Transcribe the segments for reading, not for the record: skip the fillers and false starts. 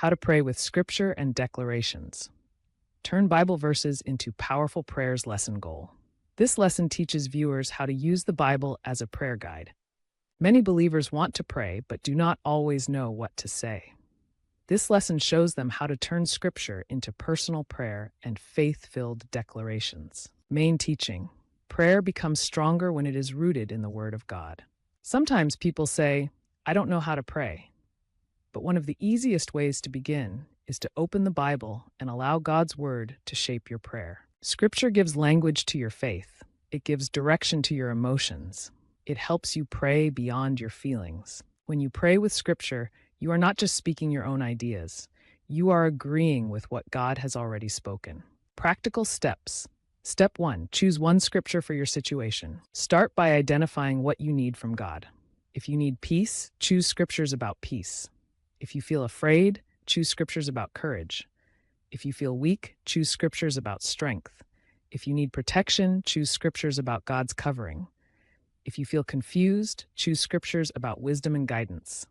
How to pray with scripture and declarations. Turn Bible verses into powerful prayers lesson goal. This lesson teaches viewers how to use the Bible as a prayer guide. Many believers want to pray but do not always know what to say. This lesson shows them how to turn scripture into personal prayer and faith-filled declarations. Main teaching: prayer becomes stronger when it is rooted in the Word of God. Sometimes people say, "I don't know how to pray." But one of the easiest ways to begin is to open the Bible and allow God's Word to shape your prayer. Scripture gives language to your faith. It gives direction to your emotions. It helps you pray beyond your feelings. When you pray with Scripture, you are not just speaking your own ideas. You are agreeing with what God has already spoken. Practical steps. Step 1. Choose one scripture for your situation. Start by identifying what you need from God. If you need peace, choose scriptures about peace. If you feel afraid, choose scriptures about courage. If you feel weak, choose scriptures about strength. If you need protection, choose scriptures about God's covering. If you feel confused, choose scriptures about wisdom and guidance.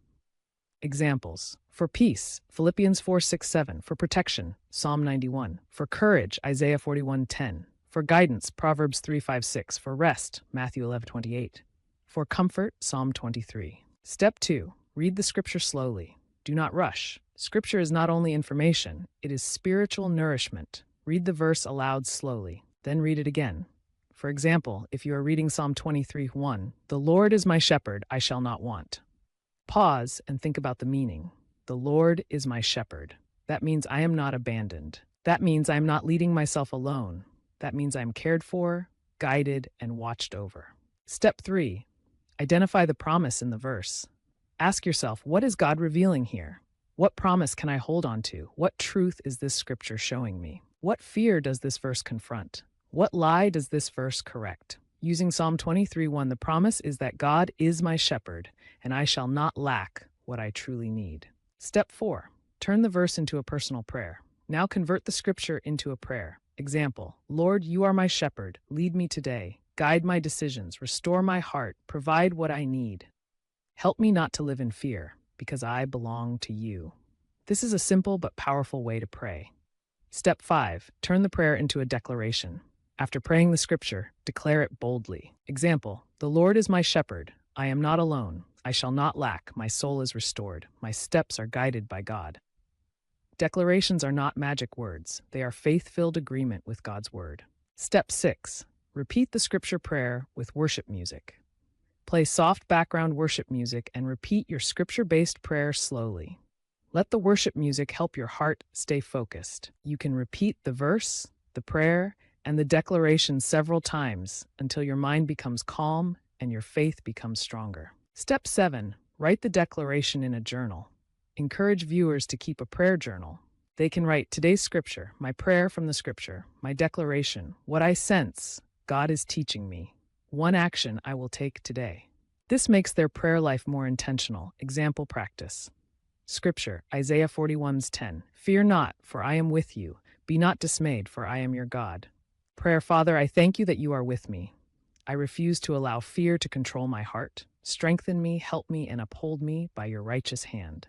Examples: for peace, Philippians 4:6-7. For protection, Psalm 91. For courage, Isaiah 41:10. For guidance, Proverbs 3:5-6. For rest, Matthew 11:28. For comfort, Psalm 23. Step 2. Read the scripture slowly. Do not rush. Scripture is not only information, it is spiritual nourishment. Read the verse aloud slowly, then read it again. For example, if you are reading Psalm 23:1, "The Lord is my shepherd, I shall not want." Pause and think about the meaning. The Lord is my shepherd. That means I am not abandoned. That means I am not leading myself alone. That means I am cared for, guided, and watched over. Step 3. Identify the promise in the verse. Ask yourself, what is God revealing here? What promise can I hold on to? What truth is this scripture showing me? What fear does this verse confront? What lie does this verse correct? Using Psalm 23:1, the promise is that God is my shepherd, and I shall not lack what I truly need. Step 4. Turn the verse into a personal prayer. Now convert the scripture into a prayer. Example: Lord, you are my shepherd. Lead me today. Guide my decisions. Restore my heart. Provide what I need. Help me not to live in fear, because I belong to you. This is a simple but powerful way to pray. Step 5. Turn the prayer into a declaration. After praying the scripture, declare it boldly. Example: The Lord is my shepherd. I am not alone. I shall not lack. My soul is restored. My steps are guided by God. Declarations are not magic words. They are faith-filled agreement with God's word. Step 6. Repeat the scripture prayer with worship music. Play soft background worship music and repeat your scripture-based prayer slowly. Let the worship music help your heart stay focused. You can repeat the verse, the prayer, and the declaration several times until your mind becomes calm and your faith becomes stronger. Step 7. Write the declaration in a journal. Encourage viewers to keep a prayer journal. They can write today's scripture, my prayer from the scripture, my declaration, what I sense God is teaching me, one action I will take today. This makes their prayer life more intentional. Example practice. Scripture, Isaiah 41:10. Fear not, for I am with you. Be not dismayed, for I am your God. Prayer: Father, I thank you that you are with me. I refuse to allow fear to control my heart. Strengthen me, help me, and uphold me by your righteous hand.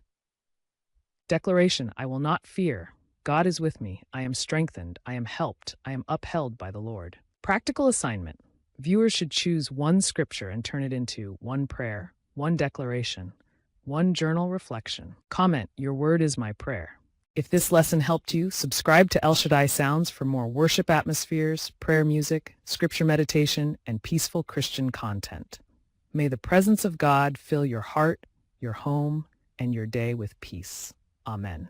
Declaration: I will not fear. God is with me. I am strengthened. I am helped. I am upheld by the Lord. Practical assignment. Viewers should choose one scripture and turn it into one prayer, one declaration, one journal reflection. Comment: your word is my prayer. If this lesson helped you, subscribe to El-Shaddai Sounds for more worship atmospheres, prayer music, scripture meditation, and peaceful Christian content. May the presence of God fill your heart, your home, and your day with peace. Amen.